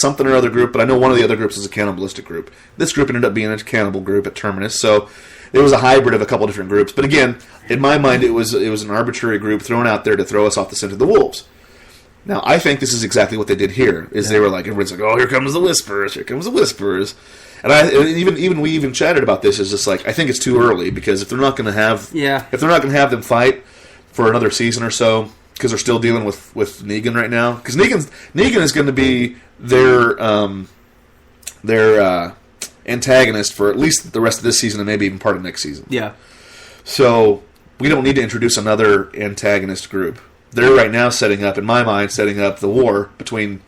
something or other group, but I know one of the other groups is a cannibalistic group. This group ended up being a cannibal group at Terminus, so it was a hybrid of a couple different groups. But again, in my mind, it was an arbitrary group thrown out there to throw us off the scent of the wolves. Now, I think this is exactly what they did here. They were like, everyone's like, oh, here comes the Whisperers, here comes the Whisperers. And we even chatted about this. Is just like, I think it's too early, because if they're not going to have them fight for another season or so, because they're still dealing with Negan right now, because Negan is going to be their antagonist for at least the rest of this season and maybe even part of next season. Yeah. So we don't need to introduce another antagonist group. They're right now setting up the war between.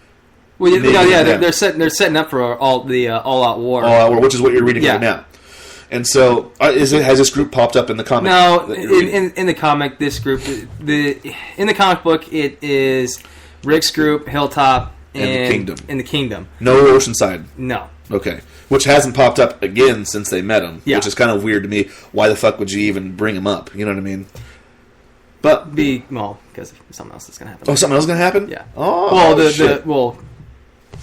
Well, they're setting up for all-out war. All-out war, which is what you're reading right now. And so, has this group popped up in the comic? No, in the comic, this group, in the comic book, it is Rick's group, Hilltop, and the Kingdom. No Oceanside. No. Okay, which hasn't popped up again since they met him, which is kind of weird to me. Why the fuck would you even bring him up? You know what I mean? But because something else is going to happen. Oh, something else is going to happen? Yeah. Oh, shit.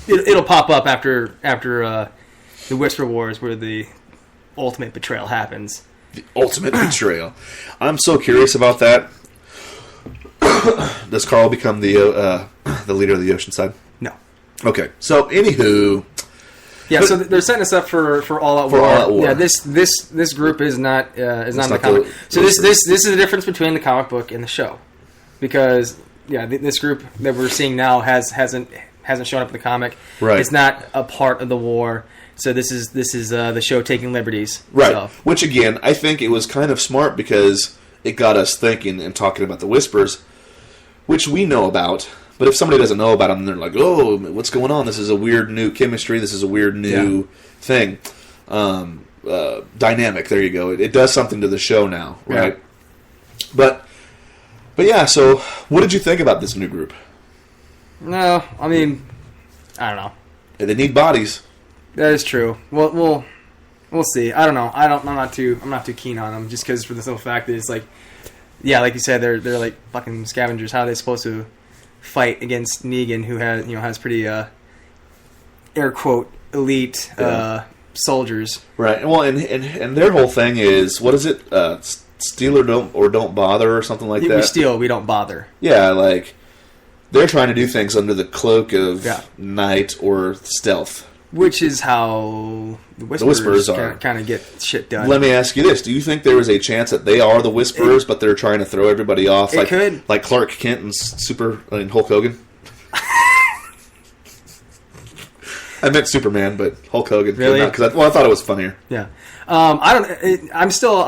It'll pop up after the Whisper Wars, where the ultimate betrayal happens. The ultimate betrayal. I'm so curious about that. Does Carl become the leader of the Oceanside? No. Okay. So, anywho. Yeah, so they're setting us up for all out war. All out war. Yeah, this group is not in the comic. So this is the difference between the comic book and the show, because this group that we're seeing now hasn't shown up in the comic. Right. It's not a part of the war. So this is the show taking liberties. Right. So. Which again, I think it was kind of smart, because it got us thinking and talking about the Whispers, which we know about. But if somebody doesn't know about them, they're like, oh, what's going on? This is a weird new chemistry. This is a weird new thing. Dynamic. There you go. It does something to the show now, right? Yeah. But yeah, so what did you think about this new group? No, I mean, I don't know. They need bodies. That is true. We'll see. I don't know. I'm not too keen on them, just because for the simple fact that it's like, like you said, they're like fucking scavengers. How are they supposed to fight against Negan, who has pretty air quote elite soldiers? Right. Well, and their whole thing is, what is it? Steal or don't bother, or something like that. We steal, we don't bother. Yeah, like they're trying to do things under the cloak of night or stealth. Which is how the Whisperers kind of get shit done. Let me ask you this. Do you think there is a chance that they are the Whisperers, but they're trying to throw everybody off? Like Clark Kent and Hulk Hogan? I meant Superman, but Hulk Hogan. Really? I thought it was funnier. Yeah. I'm still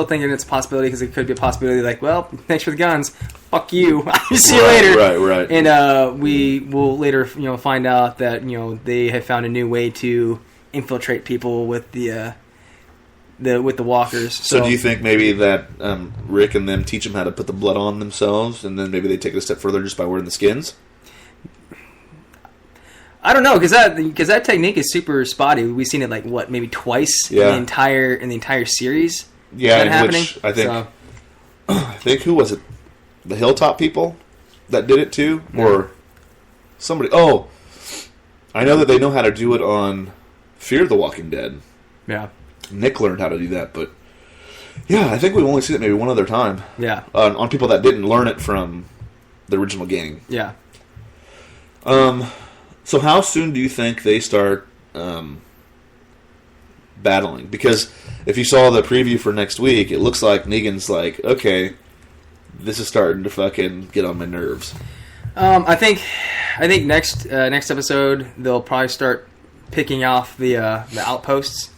thinking it's a possibility, because it could be a possibility like, well, thanks for the guns. Fuck you. See you later. Right. And we will later, find out that they have found a new way to infiltrate people with the walkers. So do you think maybe that Rick and them teach them how to put the blood on themselves, and then maybe they take it a step further just by wearing the skins? I don't know, because that technique is super spotty. We've seen it maybe twice in the entire series. Yeah, which I think who was it? The Hilltop people that did it too, or somebody? Oh, I know that they know how to do it on Fear the Walking Dead. Yeah, Nick learned how to do that, but I think we've only seen it maybe one other time. Yeah, on people that didn't learn it from the original game. Yeah. So how soon do you think they start battling? Because if you saw the preview for next week, it looks like Negan's like, okay, this is starting to fucking get on my nerves. I think next episode they'll probably start picking off the outposts,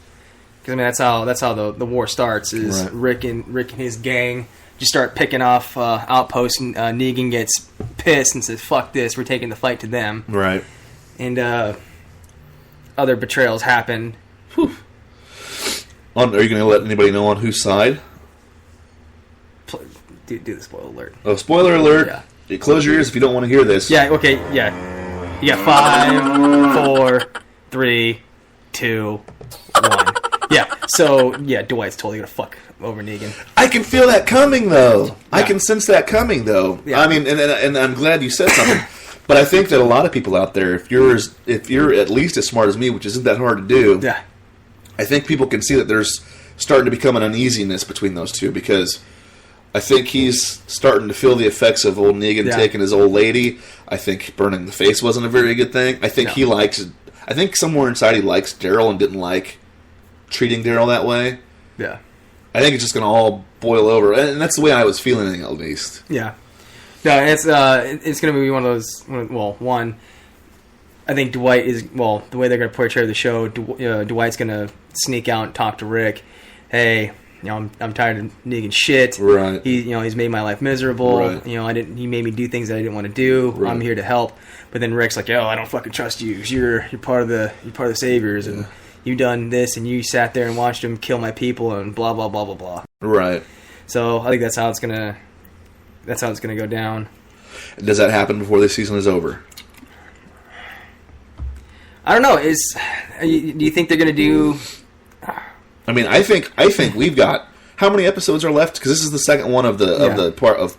because that's how the war starts. Is right. Rick and his gang just start picking off outposts, and Negan gets pissed and says, "Fuck this, we're taking the fight to them." Right. And other betrayals happen. Whew. Are you going to let anybody know on whose side? Do the spoiler alert. Oh, spoiler alert. Yeah. You close your ears if you don't want to hear this. Yeah, okay, yeah. You got 5, 4, 3, 2, 1. Yeah, so, Dwight's totally going to fuck over Negan. I can feel that coming, though. Yeah. I can sense that coming, though. Yeah. I mean, and I'm glad you said something. But I think that a lot of people out there, if you're at least as smart as me, which isn't that hard to do, Yeah. I think people can see that there's starting to become an uneasiness between those two, because I think he's starting to feel the effects of old Negan taking his old lady. I think burning the face wasn't a very good thing. I think I think somewhere inside he likes Daryl and didn't like treating Daryl that way. Yeah. I think it's just going to all boil over, and that's the way I was feeling it, at least. Yeah. No, it's going to be one of those. Well, one, I think Dwight is the way they're going to portray the show. Dwight's going to sneak out and talk to Rick. Hey, I'm tired of Negan's shit. Right. He's made my life miserable. Right. He made me do things that I didn't want to do. Right. I'm here to help. But then Rick's like, I don't fucking trust you. You're part of the Saviors, and you done this, and you sat there and watched him kill my people, and blah blah blah blah blah. Right. So I think that's how it's gonna go down. Does that happen before this season is over? I don't know. Do you think they're gonna do? I mean, I think we've got, how many episodes are left? Because this is the second one of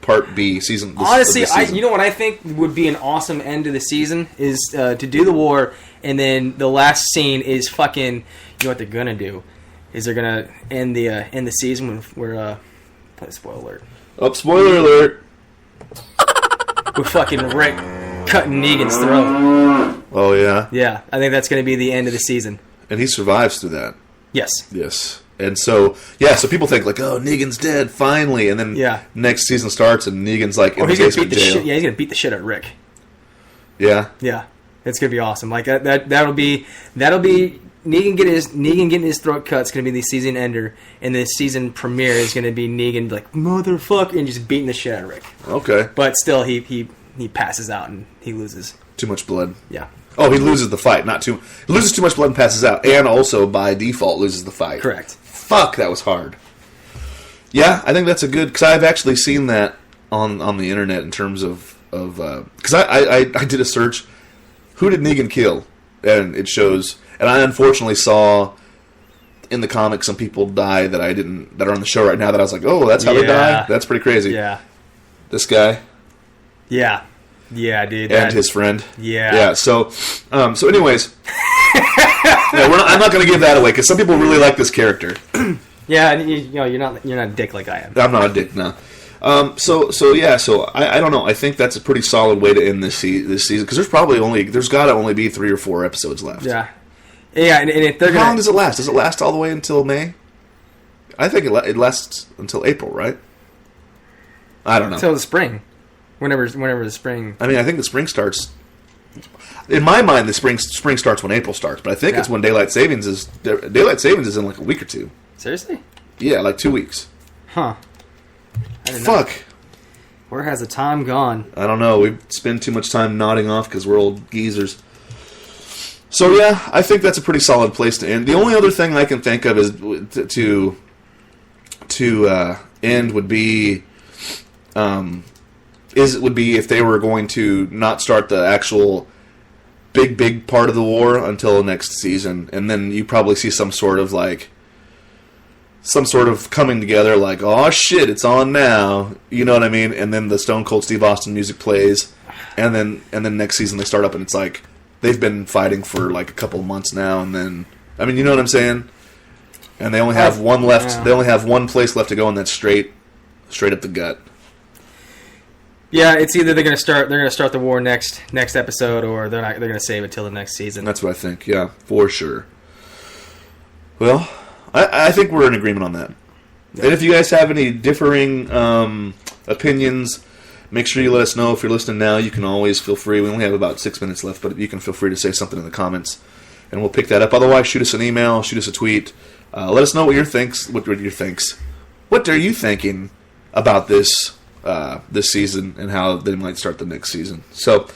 part B season. Honestly, you know what I think would be an awesome end to the season is to do the war, and then the last scene is fucking. You know what they're gonna do? Is they're gonna end the season with spoiler alert. Oh, spoiler alert! With fucking Rick cutting Negan's throat. Oh yeah. Yeah, I think that's gonna be the end of the season. And he survives through that. Yes. Yes. And so people think like, oh, Negan's dead finally, and then next season starts and Negan's like in the basement jail. He's gonna beat the shit out of Rick. Yeah. Yeah, it's gonna be awesome. Like that'll be Negan getting his throat cut. It's gonna be the season ender, and the season premiere is gonna be Negan like motherfucker and just beating the shit out of Rick. Okay. But still, he passes out and he loses. Too much blood. Yeah. Oh, he loses the fight. He loses too much blood and passes out, and also by default loses the fight. Correct. Fuck, that was hard. Yeah, I think that's a good, because I've actually seen that on the internet in terms of because I did a search, who did Negan kill, and it shows, and I unfortunately saw in the comics some people die that are on the show right now that I was like, oh, that's how they die. That's pretty crazy. Yeah. This guy. Yeah. Yeah, dude. And his friend. Yeah. Yeah. So anyways, I'm not going to give that away because some people really like this character. Yeah, and you're not a dick like I am. I'm not a dick, no. So I don't know. I think that's a pretty solid way to end this season because there's got to only be 3 or 4 episodes left. Yeah. Yeah, and if they're how long does it last? Does it last all the way until May? I think it lasts until April, right? I don't know. Until the spring. Whenever the spring. I mean, I think the spring starts. In my mind, the spring starts when April starts, but I think it's when daylight savings is in like a week or 2. Seriously? Yeah, like 2 weeks. Huh. Fuck. Where has the time gone? I don't know. We spend too much time nodding off because we're old geezers. So yeah, I think that's a pretty solid place to end. The only other thing I can think of is to end would be if they were going to not start the actual big part of the war until next season, and then you probably see some sort of coming together, like, oh shit, it's on now, you know what I mean? And then the Stone Cold Steve Austin music plays, and then next season they start up, and it's like they've been fighting for like a couple of months now, and then you know what I'm saying? And they only have one left. Yeah. They only have one place left to go, and that's straight up the gut. Yeah, it's either they're gonna start the war next episode, or they're gonna save it till the next season. That's what I think. Yeah, for sure. Well, I think we're in agreement on that. Yeah. And if you guys have any differing opinions, make sure you let us know. If you're listening now, you can always feel free. We only have about 6 minutes left, but you can feel free to say something in the comments, and we'll pick that up. Otherwise, shoot us an email, shoot us a tweet. Let us know what are you thinking about this season and how they might start the next season. So,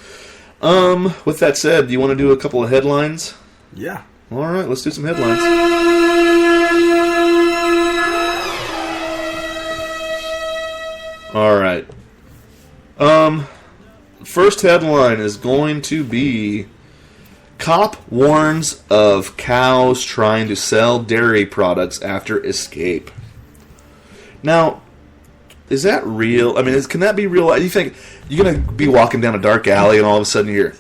with that said, do you want to do a couple of headlines? Yeah. All right, let's do some headlines. All right. First headline is going to be: Cop warns of cows trying to sell dairy products after escape. Now, is that real? I mean, can that be real? You think you're gonna be walking down a dark alley and all of a sudden you hear,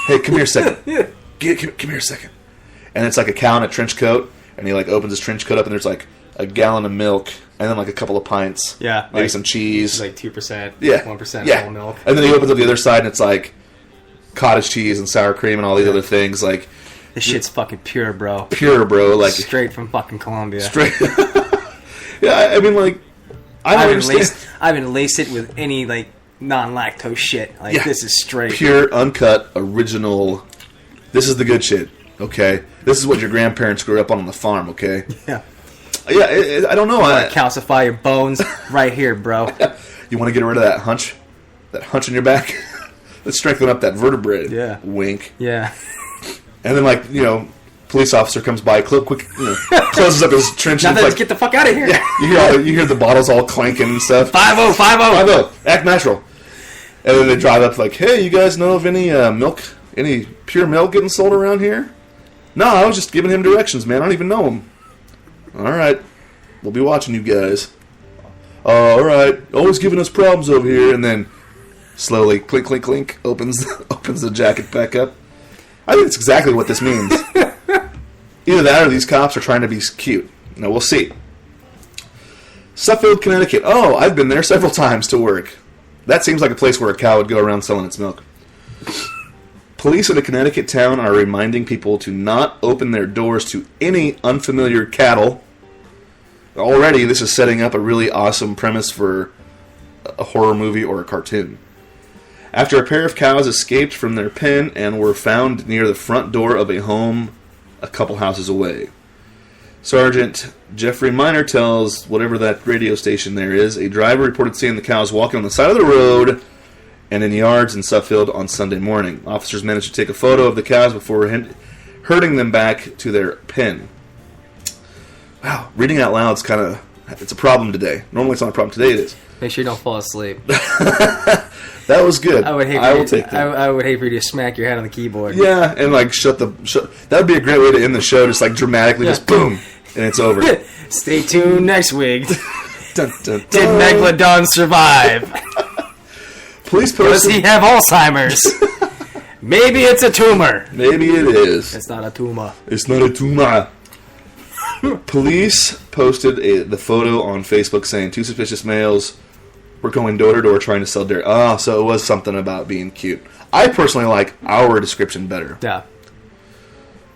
"Hey, come here a second. Come here a second." And it's like a cow in a trench coat, and he like opens his trench coat up, and there's like a gallon of milk, and then like a couple of pints, Yeah, maybe like, some cheese, like 2%, yeah, 1% yeah. whole milk. And then he opens up the other side, and it's like cottage cheese and sour cream and all these other things. Like This shit's fucking pure, bro. Pure, bro. Like straight from fucking Colombia. Straight. Yeah, I mean, like I haven't laced it with any like non-lactose shit. Like this is straight, pure, uncut, original. This is the good shit. Okay, this is what your grandparents grew up on the farm. Okay. Yeah. Yeah, I don't know. I calcify your bones right here, bro. You want to get rid of that hunch in your back? Let's strengthen up that vertebrae. Yeah. Wink. Yeah. And then, like, police officer comes by, quick, closes up his trench. Now and let's like, get the fuck out of here. Yeah, you hear the bottles all clanking and stuff. 5-0, 5-0. 5-0. Act natural. And then they drive up like, hey, you guys know of any milk, any pure milk getting sold around here? No, I was just giving him directions, man. I don't even know him. All right. We'll be watching you guys. All right. Always giving us problems over here. And then slowly, clink, clink, clink, opens the jacket back up. I think that's exactly what this means. Either that or these cops are trying to be cute. Now, we'll see. Suffield, Connecticut. Oh, I've been there several times to work. That seems like a place where a cow would go around selling its milk. Police in a Connecticut town are reminding people to not open their doors to any unfamiliar cattle. Already, this is setting up a really awesome premise for a horror movie or a cartoon. After a pair of cows escaped from their pen and were found near the front door of a home a couple houses away. Sergeant Jeffrey Miner tells whatever that radio station there is, a driver reported seeing the cows walking on the side of the road and in yards in Suffield on Sunday morning. Officers managed to take a photo of the cows before herding them back to their pen. Wow, reading out loud is it's a problem today. Normally it's not a problem. Today it is. Make sure you don't fall asleep. That was good. I would hate for you to smack your head on the keyboard. Yeah, and like shut. That would be a great way to end the show. Just like dramatically, just boom, and it's over. Stay tuned next week. Dun, dun, dun. Did Megalodon survive? Police Does he have Alzheimer's? Maybe it's a tumor. Maybe it is. It's not a tumor. It's not a tumor. Police posted the photo on Facebook saying 2 suspicious males were going door to door trying to sell dairy. Oh, so it was something about being cute. I personally like our description better. Yeah.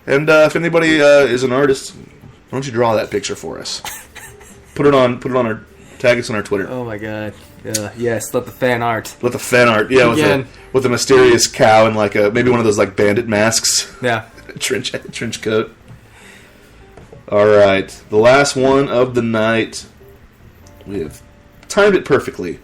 And if anybody is an artist, why don't you draw that picture for us? Put it on our, tag us on our Twitter. Oh my god. Yeah. Yes. Let the fan art. Let the fan art. Yeah. With a mysterious cow and like maybe one of those like bandit masks. Yeah. trench coat. All right, the last one of the night. We have timed it perfectly.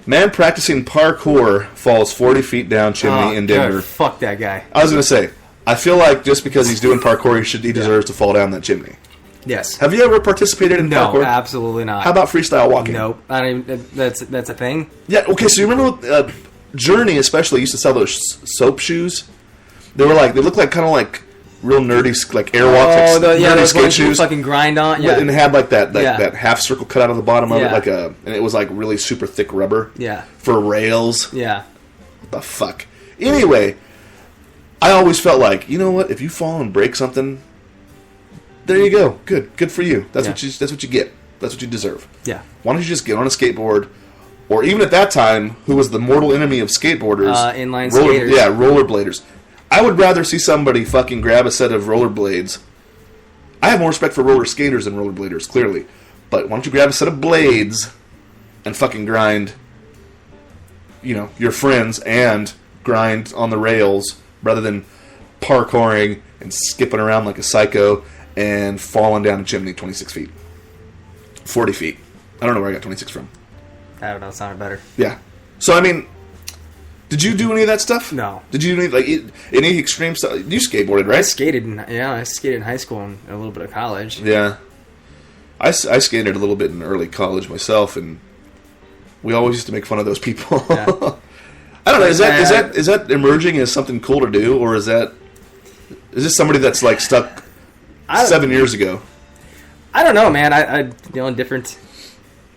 Man practicing parkour falls 40 feet down chimney in Denver. God, fuck that guy. I was going to say, I feel like just because he's doing parkour, he deserves to fall down that chimney. Yes. Have you ever participated in parkour? No, absolutely not. How about freestyle walking? Nope. I don't even, that's a thing? Yeah, okay, so you remember Journey especially used to sell those soap shoes? They looked like kind of like real nerdy, like airwalk, those skate shoes. Fucking grind on, yeah. And it had like that half circle cut out of the bottom of it, and it was like really super thick rubber. Yeah. For rails. Yeah. What the fuck? Anyway, I always felt like, you know what? If you fall and break something, there you go. Good for you. That's what you get. That's what you deserve. Yeah. Why don't you just get on a skateboard? Or even at that time, who was the mortal enemy of skateboarders? Inline skaters. Yeah, rollerbladers. I would rather see somebody fucking grab a set of rollerblades. I have more respect for roller skaters than rollerbladers, clearly. But why don't you grab a set of blades and fucking grind, your friends and grind on the rails rather than parkouring and skipping around like a psycho and falling down a chimney 26 feet. 40 feet. I don't know where I got 26 from. I don't know. It sounded better. Yeah. So, I mean, did you do any of that stuff? No. Did you do any extreme stuff? You skateboarded, right? I skated in high school and a little bit of college. Yeah. I skated a little bit in early college myself, and we always used to make fun of those people. Yeah. I don't know. Is that emerging as something cool to do, or is this somebody that's like stuck 7 years ago? I don't know, man. I different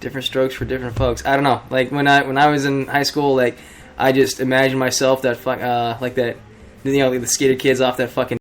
different strokes for different folks. I don't know. Like when I was in high school, like I just imagined myself that like that, like the skater kids off that fucking